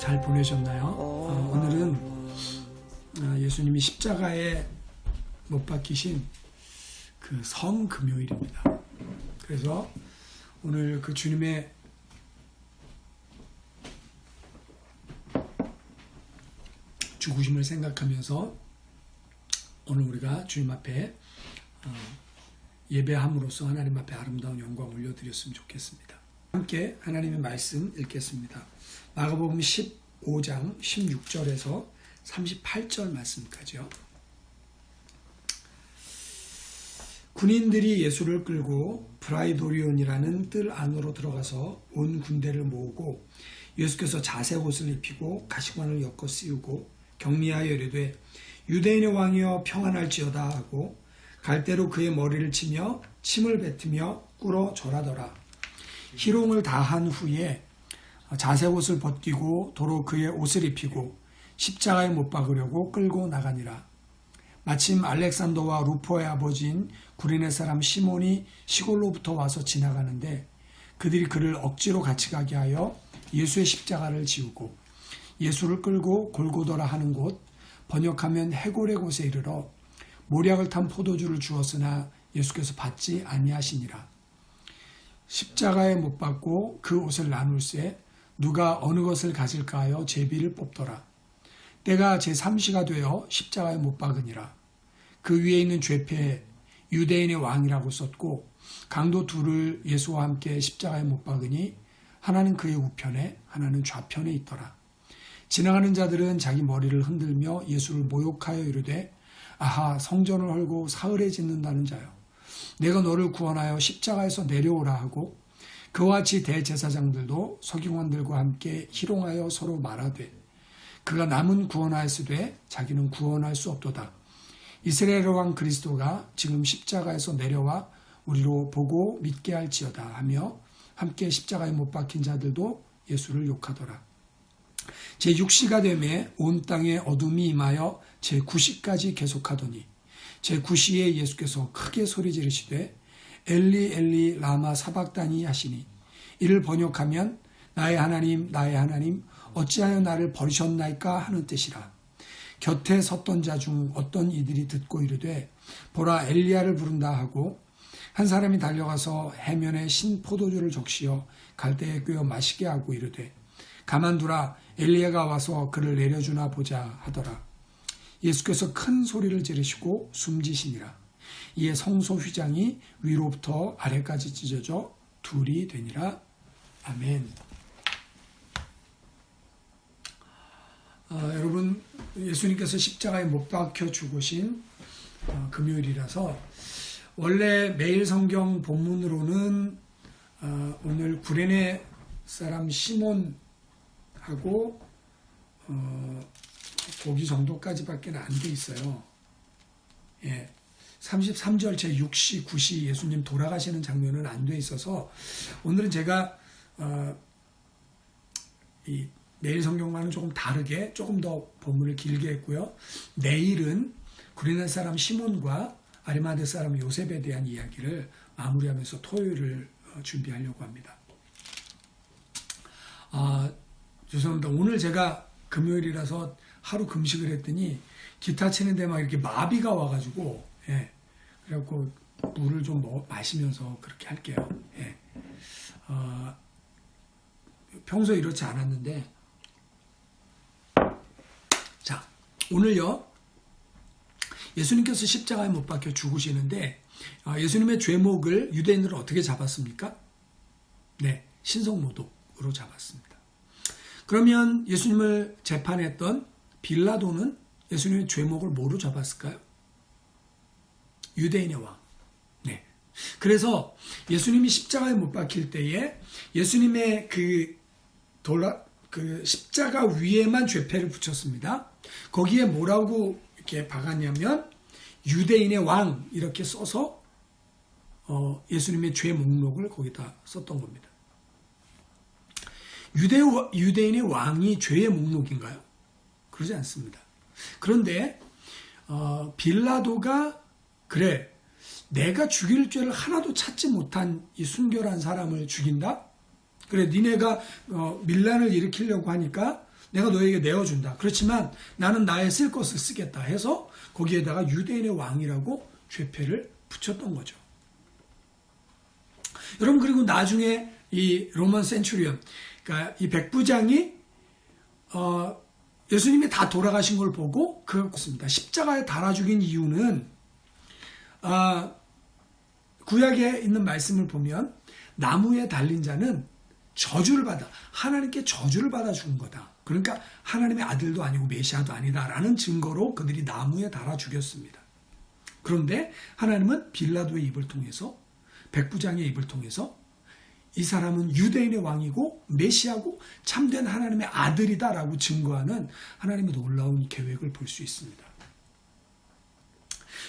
잘 보내셨나요? 오늘은 예수님이 십자가에 못 박히신 그 성금요일입니다. 그래서 오늘 그 주님의 죽으심을 생각하면서 오늘 우리가 주님 앞에 예배함으로써 하나님 앞에 아름다운 영광 올려드렸으면 좋겠습니다. 함께 하나님의 말씀 읽겠습니다. 마가복음 15장 16절에서 38절 말씀까지요. 군인들이 예수를 끌고 브라이도리온이라는 뜰 안으로 들어가서 온 군대를 모으고 예수께서 자색 옷을 입히고 가시관을 엮어 씌우고 격리하여 이르되 유대인의 왕이여 평안할지어다 하고 갈대로 그의 머리를 치며 침을 뱉으며 꿇어 절하더라. 희롱을 다한 후에 자색 옷을 벗기고 도로 그의 옷을 입히고 십자가에 못 박으려고 끌고 나가니라. 마침 알렉산더와 루포의 아버지인 구레네 사람 시몬이 시골로부터 와서 지나가는데 그들이 그를 억지로 같이 가게 하여 예수의 십자가를 지우고 예수를 끌고 골고더라 하는 곳, 번역하면 해골의 곳에 이르러 모략을 탄 포도주를 주었으나 예수께서 받지 아니하시니라. 십자가에 못 박고 그 옷을 나눌세 누가 어느 것을 가질까 하여 제비를 뽑더라. 때가 제3시가 되어 십자가에 못 박으니라. 그 위에 있는 죄패에 유대인의 왕이라고 썼고 강도 둘을 예수와 함께 십자가에 못 박으니 하나는 그의 우편에 하나는 좌편에 있더라. 지나가는 자들은 자기 머리를 흔들며 예수를 모욕하여 이르되 아하 성전을 헐고 사흘에 짓는다는 자여 내가 너를 구원하여 십자가에서 내려오라 하고 그와 같이 대제사장들도 서기관들과 함께 희롱하여 서로 말하되 그가 남은 구원하였으되 자기는 구원할 수 없도다. 이스라엘 왕 그리스도가 지금 십자가에서 내려와 우리로 보고 믿게 할지어다 하며 함께 십자가에 못 박힌 자들도 예수를 욕하더라. 제6시가 되매 온 땅에 어둠이 임하여 제9시까지 계속하더니 제9시에 예수께서 크게 소리 지르시되 엘리 엘리 라마 사박다니 하시니 이를 번역하면 나의 하나님 어찌하여 나를 버리셨나이까 하는 뜻이라. 곁에 섰던 자 중 어떤 이들이 듣고 이르되 보라 엘리야를 부른다 하고 한 사람이 달려가서 해면에 신 포도주를 적시어 갈대에 꿰어 마시게 하고 이르되 가만두라 엘리야가 와서 그를 내려주나 보자 하더라. 예수께서 큰 소리를 지르시고 숨지시니라. 이에 성소 휘장이 위로부터 아래까지 찢어져 둘이 되니라. 아멘. 여러분 예수님께서 십자가에 못 박혀 죽으신 금요일이라서 원래 매일 성경 본문으로는 오늘 구레네 사람 시몬하고 거기 정도까지밖에 안 돼 있어요. 예. 33절 제6시 9시 예수님 돌아가시는 장면은 안 돼 있어서 오늘은 제가 이 내일 성경과는 조금 다르게 조금 더 본문을 길게 했고요. 내일은 구레네 사람 시몬과 아리마대 사람 요셉에 대한 이야기를 마무리하면서 토요일을 준비하려고 합니다. 죄송합니다. 오늘 제가 금요일이라서 하루 금식을 했더니 기타 치는데 막 이렇게 마비가 와가지고 그래갖고 물을 좀 마시면서 그렇게 할게요. 평소에 이렇지 않았는데 자 오늘요 예수님께서 십자가에 못 박혀 죽으시는데 예수님의 죄목을 유대인들은 어떻게 잡았습니까? 네, 신성모독으로 잡았습니다. 그러면 예수님을 재판했던 빌라도는 예수님의 죄목을 뭐로 잡았을까요? 유대인의 왕. 네. 그래서 예수님이 십자가에 못 박힐 때에 예수님의 그 십자가 위에만 죄패를 붙였습니다. 거기에 뭐라고 이렇게 박았냐면 유대인의 왕 이렇게 써서 예수님의 죄 목록을 거기다 썼던 겁니다. 유대인의 왕이 죄의 목록인가요? 그러지 않습니다. 그런데 빌라도가 그래 내가 죽일 죄를 하나도 찾지 못한 이 순결한 사람을 죽인다? 그래 니네가 밀란을 일으키려고 하니까 내가 너에게 내어준다. 그렇지만 나는 나의 쓸 것을 쓰겠다 해서 거기에다가 유대인의 왕이라고 죄패를 붙였던 거죠. 여러분, 그리고 나중에 이 로만 센츄리온, 그러니까 이 백부장이 예수님이 다 돌아가신 걸 보고 그렇습니다. 십자가에 달아 죽인 이유는 구약에 있는 말씀을 보면 나무에 달린 자는 저주를 받아, 하나님께 저주를 받아 죽은 거다. 그러니까 하나님의 아들도 아니고 메시아도 아니다라는 증거로 그들이 나무에 달아 죽였습니다. 그런데 하나님은 빌라도의 입을 통해서, 백부장의 입을 통해서 이 사람은 유대인의 왕이고 메시아고 참된 하나님의 아들이다라고 증거하는 하나님의 놀라운 계획을 볼 수 있습니다.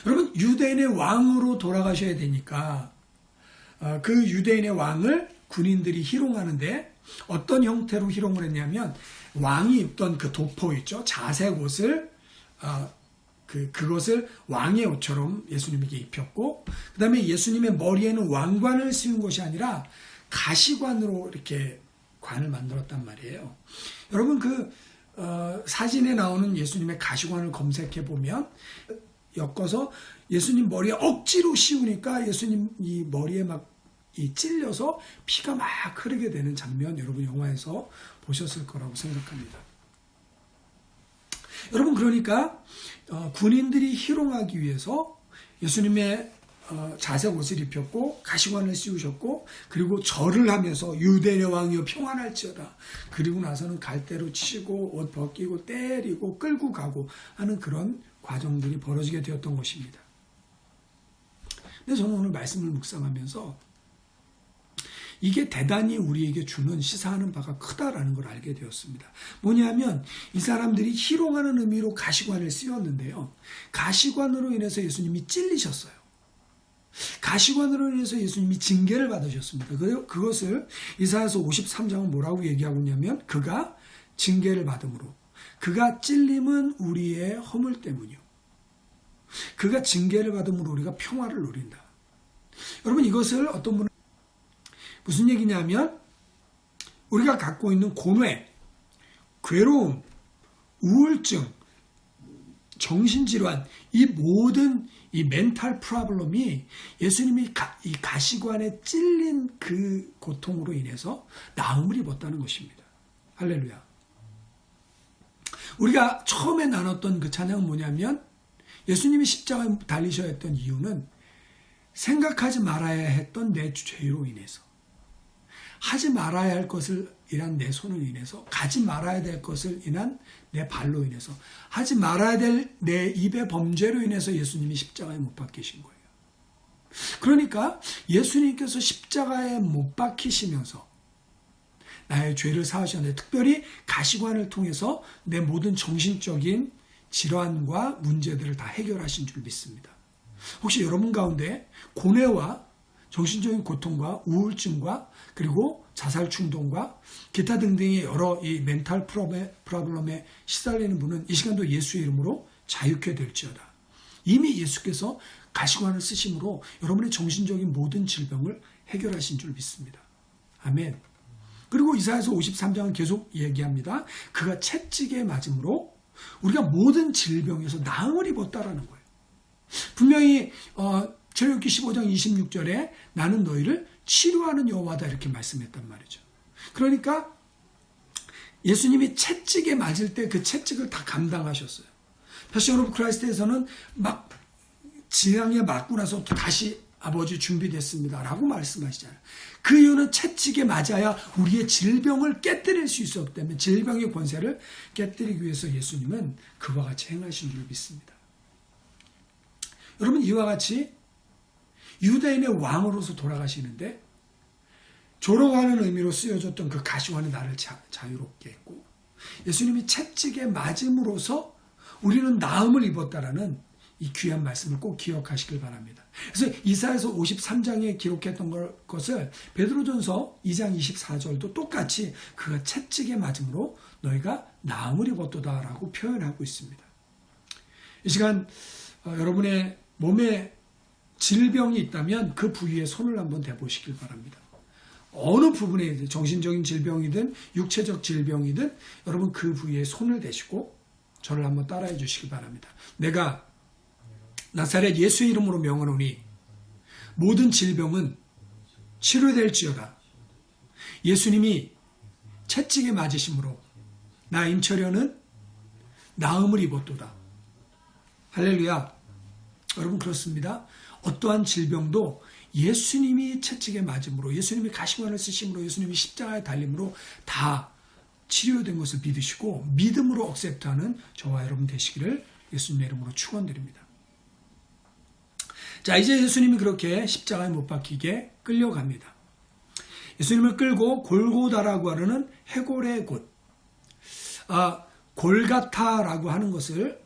여러분, 유대인의 왕으로 돌아가셔야 되니까 그 유대인의 왕을 군인들이 희롱하는데 어떤 형태로 희롱을 했냐면 왕이 입던 그 도포 있죠. 자색 옷을 그것을 왕의 옷처럼 예수님에게 입혔고, 그 다음에 예수님의 머리에는 왕관을 씌운 것이 아니라 가시관으로 이렇게 관을 만들었단 말이에요. 여러분, 사진에 나오는 예수님의 가시관을 검색해 보면 엮어서 예수님 머리에 억지로 씌우니까 예수님 이 머리에 막 찔려서 피가 막 흐르게 되는 장면, 여러분 영화에서 보셨을 거라고 생각합니다. 여러분, 그러니까 군인들이 희롱하기 위해서 예수님의 자색 옷을 입혔고 가시관을 씌우셨고, 그리고 절을 하면서 유대인의 왕이여 평안할지어다, 그리고 나서는 갈대로 치고 옷 벗기고 때리고 끌고 가고 하는 그런 과정들이 벌어지게 되었던 것입니다. 근데 저는 오늘 말씀을 묵상하면서 이게 대단히 우리에게 주는 시사하는 바가 크다라는 걸 알게 되었습니다. 뭐냐면 이 사람들이 희롱하는 의미로 가시관을 씌웠는데요, 가시관으로 인해서 예수님이 찔리셨어요. 가시관으로 인해서 예수님이 징계를 받으셨습니다. 그것을 이사야서 53장은 뭐라고 얘기하고 있냐면, 그가 징계를 받음으로, 그가 찔림은 우리의 허물 때문이요, 그가 징계를 받음으로 우리가 평화를 누린다. 여러분, 이것을 어떤 분은 무슨 얘기냐면, 우리가 갖고 있는 고뇌, 괴로움, 우울증, 정신질환, 이 모든 이 멘탈 프로블럼이 예수님이 이 가시관에 찔린 그 고통으로 인해서 나음을 입었다는 것입니다. 할렐루야. 우리가 처음에 나눴던 그 찬양은 뭐냐면, 예수님이 십자가에 달리셔야 했던 이유는 생각하지 말아야 했던 내 죄로 인해서, 하지 말아야 할 것을 인한 내 손을 인해서, 가지 말아야 될 것을 인한 내 발로 인해서, 하지 말아야 될 내 입의 범죄로 인해서 예수님이 십자가에 못 박히신 거예요. 그러니까 예수님께서 십자가에 못 박히시면서 나의 죄를 사하셨는데, 특별히 가시관을 통해서 내 모든 정신적인 질환과 문제들을 다 해결하신 줄 믿습니다. 혹시 여러분 가운데 고뇌와 정신적인 고통과 우울증과 그리고 자살 충동과 기타 등등의 여러 이 멘탈 프로블럼에 시달리는 분은 이 시간도 예수의 이름으로 자유케 될지어다. 이미 예수께서 가시관을 쓰심으로 여러분의 정신적인 모든 질병을 해결하신 줄 믿습니다. 아멘. 그리고 이사야서 53장은 계속 얘기합니다. 그가 채찍에 맞음으로 우리가 모든 질병에서 나음을 입었다라는 거예요. 분명히 출애굽기 15장 26절에 나는 너희를 치료하는 여호와다 이렇게 말씀했단 말이죠. 그러니까 예수님이 채찍에 맞을 때 그 채찍을 다 감당하셨어요. 패션 오브 크라이스트에서는 막 진앙에 맞고 나서 또 다시 아버지 준비됐습니다 라고 말씀하시잖아요. 그 이유는 채찍에 맞아야 우리의 질병을 깨뜨릴 수 있었기 때문에, 질병의 권세를 깨뜨리기 위해서 예수님은 그와 같이 행하신 줄 믿습니다. 여러분, 이와 같이 유대인의 왕으로서 돌아가시는데 조롱하는 의미로 쓰여졌던 그 가시관이 나를 자유롭게 했고, 예수님이 채찍에 맞음으로써 우리는 나음을 입었다라는 이 귀한 말씀을 꼭 기억하시길 바랍니다. 그래서 이사야서 53장에 기록했던 것을 베드로전서 2장 24절도 똑같이 그가 채찍에 맞음으로 너희가 나음을 입었도다라고 표현하고 있습니다. 이 시간 여러분의 몸에 질병이 있다면 그 부위에 손을 한번 대보시길 바랍니다. 어느 부분에 정신적인 질병이든 육체적 질병이든 여러분 그 부위에 손을 대시고 저를 한번 따라해 주시기 바랍니다. 내가 나사렛 예수의 이름으로 명하노니 모든 질병은 치료될지어다. 예수님이 채찍에 맞으심으로 나 임철현은 나음을 입었도다. 할렐루야. 여러분 그렇습니다. 어떠한 질병도 예수님이 채찍에 맞음으로, 예수님이 가시관을 쓰심으로, 예수님이 십자가에 달림으로 다 치료된 것을 믿으시고 믿음으로 억셉트하는 저와 여러분 되시기를 예수님의 이름으로 축원드립니다. 자, 이제 예수님이 그렇게 십자가에 못 박히게 끌려갑니다. 예수님을 끌고 골고다라고 하는 해골의 곳, 골가타라고 하는 것을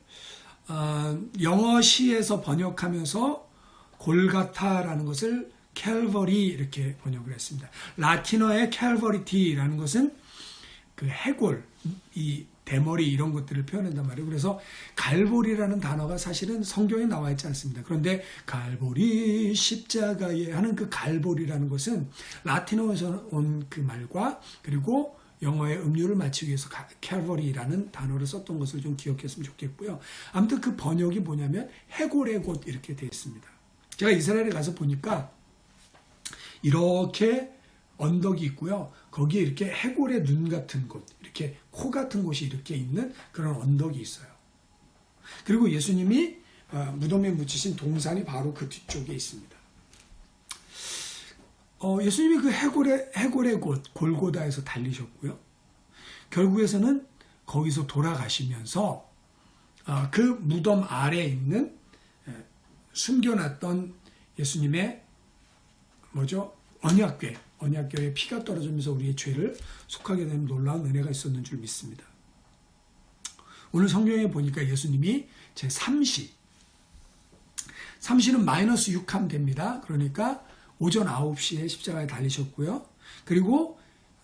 영어 시에서 번역하면서 골가타라는 것을 캘버리 이렇게 번역을 했습니다. 라틴어의 캘버리티라는 것은 그 해골, 이 대머리 이런 것들을 표현한단 말이에요. 그래서 갈보리라는 단어가 사실은 성경에 나와 있지 않습니다. 그런데 갈보리 십자가에 하는 그 갈보리라는 것은 라틴어에서 온 그 말과 그리고 영어의 음률을 맞추기 위해서 캘버리라는 단어를 썼던 것을 좀 기억했으면 좋겠고요. 아무튼 그 번역이 뭐냐면 해골의 곳 이렇게 되어 있습니다. 제가 이스라엘에 가서 보니까 이렇게 언덕이 있고요. 거기에 이렇게 해골의 눈 같은 곳, 이렇게 코 같은 곳이 이렇게 있는 그런 언덕이 있어요. 그리고 예수님이 무덤에 묻히신 동산이 바로 그 뒤쪽에 있습니다. 예수님이 그 해골의 곳, 골고다에서 달리셨고요. 결국에서는 거기서 돌아가시면서 그 무덤 아래에 있는 숨겨놨던 예수님의 언약궤에 피가 떨어지면서 우리의 죄를 속하게 되는 놀라운 은혜가 있었는 줄 믿습니다. 오늘 성경에 보니까 예수님이 제3시, 3시는 마이너스 6하면 됩니다. 그러니까 오전 9시에 십자가에 달리셨고요. 그리고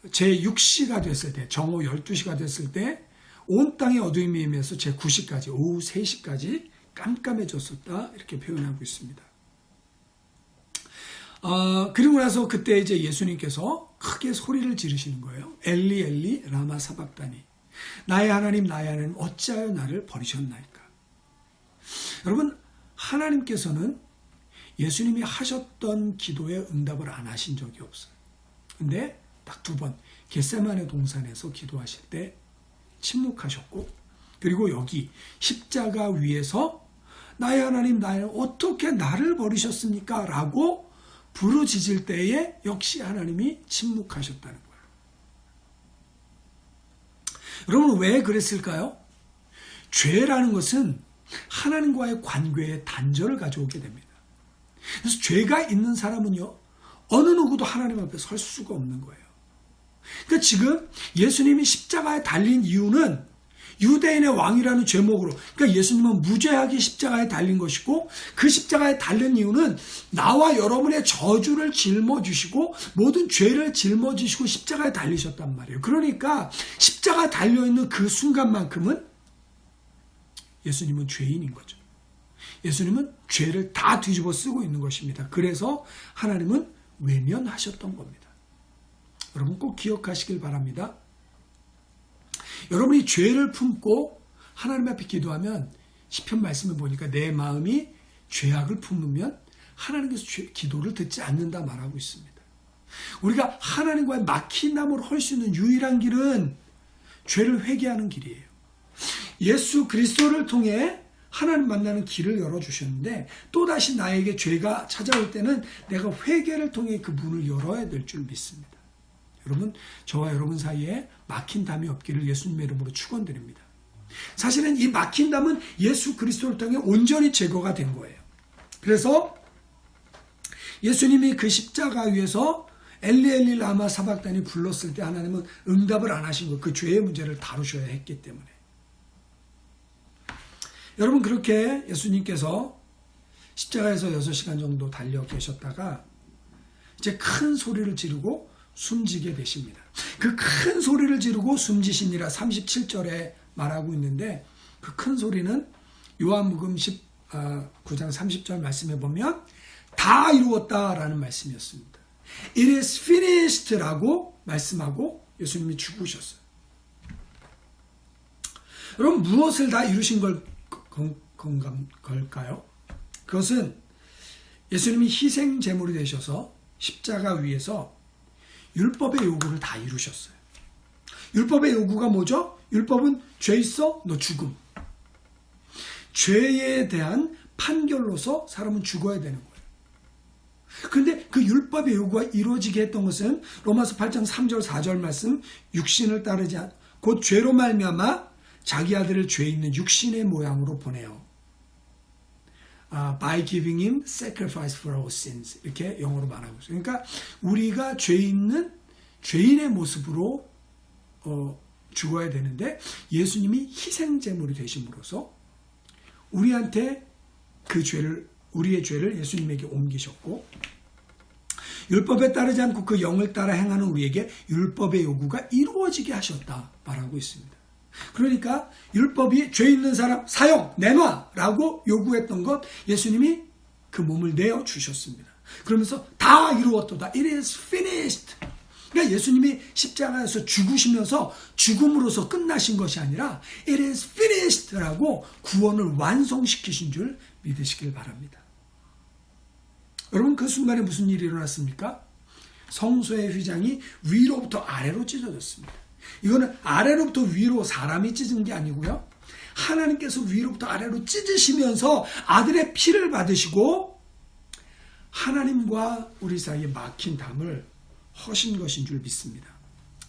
제6시가 됐을 때, 정오 12시가 됐을 때 온 땅에 어두움이 임해서 제9시까지, 오후 3시까지 깜깜해졌었다 이렇게 표현하고 있습니다. 그리고 나서 그때 이제 예수님께서 크게 소리를 지르시는 거예요. 엘리 엘리 라마 사박다니, 나의 하나님 나의 하나님 어찌하여 나를 버리셨나이까. 여러분, 하나님께서는 예수님이 하셨던 기도에 응답을 안 하신 적이 없어요. 근데 딱 2번 겟세마네 동산에서 기도하실 때 침묵하셨고, 그리고 여기 십자가 위에서 나의 하나님 나의 하나님 어떻게 나를 버리셨습니까? 라고 부르짖을 때에 역시 하나님이 침묵하셨다는 거예요. 여러분, 왜 그랬을까요? 죄라는 것은 하나님과의 관계에 단절을 가져오게 됩니다. 그래서 죄가 있는 사람은요, 어느 누구도 하나님 앞에 설 수가 없는 거예요. 그러니까 지금 예수님이 십자가에 달린 이유는 유대인의 왕이라는 제목으로, 그러니까 예수님은 무죄하게 십자가에 달린 것이고, 그 십자가에 달린 이유는 나와 여러분의 저주를 짊어지시고 모든 죄를 짊어지시고 십자가에 달리셨단 말이에요. 그러니까 십자가에 달려있는 그 순간만큼은 예수님은 죄인인 거죠. 예수님은 죄를 다 뒤집어 쓰고 있는 것입니다. 그래서 하나님은 외면하셨던 겁니다. 여러분 꼭 기억하시길 바랍니다. 여러분이 죄를 품고 하나님 앞에 기도하면, 시편 말씀을 보니까 내 마음이 죄악을 품으면 하나님께서 기도를 듣지 않는다 말하고 있습니다. 우리가 하나님과의 막힌 나무를 헐 수 있는 유일한 길은 죄를 회개하는 길이에요. 예수 그리스도를 통해 하나님 만나는 길을 열어주셨는데, 또다시 나에게 죄가 찾아올 때는 내가 회개를 통해 그 문을 열어야 될 줄 믿습니다. 여러분, 저와 여러분 사이에 막힌 담이 없기를 예수님의 이름으로 축원드립니다. 사실은 이 막힌 담은 예수 그리스도를 통해 온전히 제거가 된 거예요. 그래서 예수님이 그 십자가 위에서 엘리 엘리 라마 사박다니 불렀을 때 하나님은 응답을 안 하신 거예요. 그 죄의 문제를 다루셔야 했기 때문에. 여러분, 그렇게 예수님께서 십자가에서 6시간 정도 달려 계셨다가 이제 큰 소리를 지르고 숨지게 되십니다. 그 큰 소리를 지르고 숨지시니라 37절에 말하고 있는데, 그 큰 소리는 요한복음 19장 30절 말씀에 보면 다 이루었다라는 말씀이었습니다. It is finished라고 말씀하고 예수님이 죽으셨어요. 여러분, 무엇을 다 이루신 걸까요? 그것은 예수님이 희생 제물이 되셔서 십자가 위에서 율법의 요구를 다 이루셨어요. 율법의 요구가 뭐죠? 율법은 죄 있어? 너 죽음. 죄에 대한 판결로서 사람은 죽어야 되는 거예요. 그런데 그 율법의 요구가 이루어지게 했던 것은 로마서 8장 3절 4절 말씀, 육신을 따르지 곧 죄로 말미암아 자기 아들을 죄 있는 육신의 모양으로 보내요. By giving him sacrifice for our sins, 이렇게 영어로 말하고 있어요. 그러니까 우리가 죄 있는 죄인의 모습으로 죽어야 되는데 예수님이 희생제물이 되심으로써 우리한테 우리의 죄를 예수님에게 옮기셨고, 율법에 따르지 않고 그 영을 따라 행하는 우리에게 율법의 요구가 이루어지게 하셨다 말하고 있습니다. 그러니까 율법이 죄 있는 사람 사형 내놔라고 요구했던 것 예수님이 그 몸을 내어 주셨습니다. 그러면서 다 이루었도다. It is finished. 그러니까 예수님이 십자가에서 죽으시면서 죽음으로서 끝나신 것이 아니라 It is finished라고 구원을 완성시키신 줄 믿으시길 바랍니다. 여러분, 그 순간에 무슨 일이 일어났습니까? 성소의 휘장이 위로부터 아래로 찢어졌습니다. 이거는 아래로부터 위로 사람이 찢은 게 아니고요. 하나님께서 위로부터 아래로 찢으시면서 아들의 피를 받으시고 하나님과 우리 사이에 막힌 담을 허신 것인 줄 믿습니다.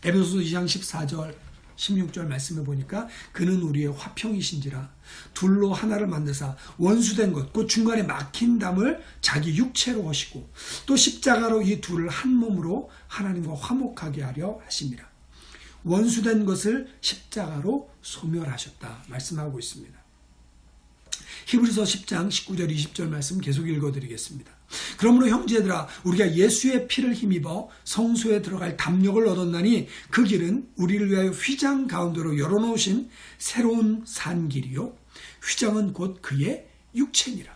에베소서 2장 14절 16절 말씀해 보니까 그는 우리의 화평이신지라 둘로 하나를 만드사 원수된 것 곧 중간에 막힌 담을 자기 육체로 하시고 또 십자가로 이 둘을 한 몸으로 하나님과 화목하게 하려 하심이라. 원수된 것을 십자가로 소멸하셨다 말씀하고 있습니다. 히브리서 10장 19절 20절 말씀 계속 읽어드리겠습니다. 그러므로 형제들아 우리가 예수의 피를 힘입어 성소에 들어갈 담력을 얻었나니 그 길은 우리를 위하여 휘장 가운데로 열어놓으신 새로운 산길이요 휘장은 곧 그의 육체니라.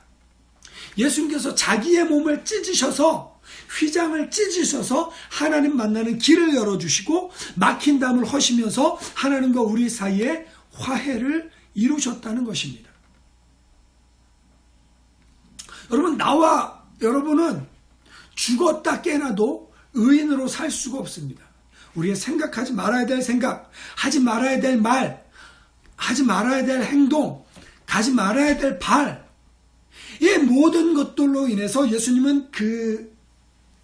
예수님께서 자기의 몸을 찢으셔서 휘장을 찢으셔서 하나님 만나는 길을 열어주시고 막힌 담을 허시면서 하나님과 우리 사이에 화해를 이루셨다는 것입니다. 여러분, 나와 여러분은 죽었다 깨나도 의인으로 살 수가 없습니다. 우리의 생각하지 말아야 될 생각, 하지 말아야 될 말, 하지 말아야 될 행동, 가지 말아야 될 발, 이 모든 것들로 인해서 예수님은 그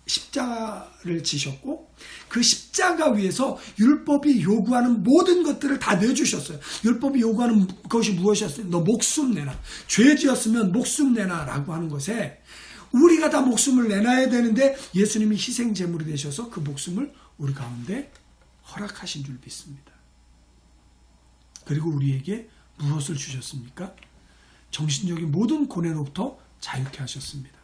십자가를 지셨고 그 십자가 위에서 율법이 요구하는 모든 것들을 다 내주셨어요. 율법이 요구하는 것이 무엇이었어요? 너 목숨 내놔. 죄 지었으면 목숨 내놔 라고 하는 것에 우리가 다 목숨을 내놔야 되는데 예수님이 희생제물이 되셔서 그 목숨을 우리 가운데 허락하신 줄 믿습니다. 그리고 우리에게 무엇을 주셨습니까? 정신적인 모든 고뇌로부터 자유케 하셨습니다.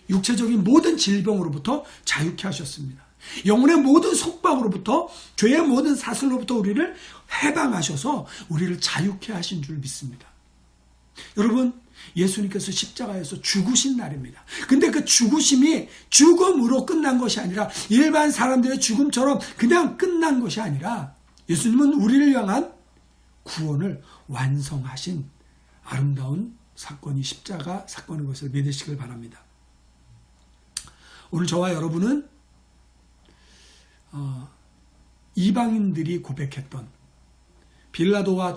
육체적인 모든 질병으로부터 자유케 하셨습니다. 영혼의 모든 속박으로부터 죄의 모든 사슬로부터 우리를 해방하셔서 우리를 자유케 하신 줄 믿습니다. 여러분, 예수님께서 십자가에서 죽으신 날입니다. 근데 그 죽으심이 죽음으로 끝난 것이 아니라 일반 사람들의 죽음처럼 그냥 끝난 것이 아니라 예수님은 우리를 향한 구원을 완성하신 아름다운 사건이 십자가 사건인 것을 믿으시길 바랍니다. 오늘 저와 여러분은 이방인들이 고백했던 빌라도와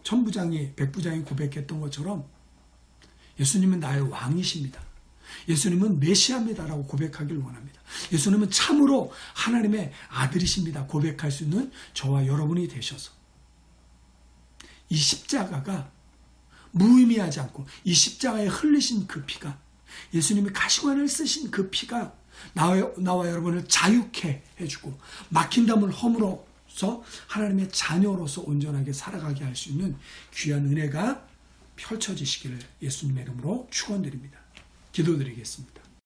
천부장이 백부장이 고백했던 것처럼 예수님은 나의 왕이십니다. 예수님은 메시아입니다라고 고백하길 원합니다. 예수님은 참으로 하나님의 아들이십니다. 고백할 수 있는 저와 여러분이 되셔서 이 십자가가 무의미하지 않고 이 십자가에 흘리신 그 피가 예수님이 가시관을 쓰신 그 피가 나와 여러분을 자유케 해주고 막힌 담을 허물어서 하나님의 자녀로서 온전하게 살아가게 할 수 있는 귀한 은혜가 펼쳐지시기를 예수님의 이름으로 축원드립니다. 기도드리겠습니다.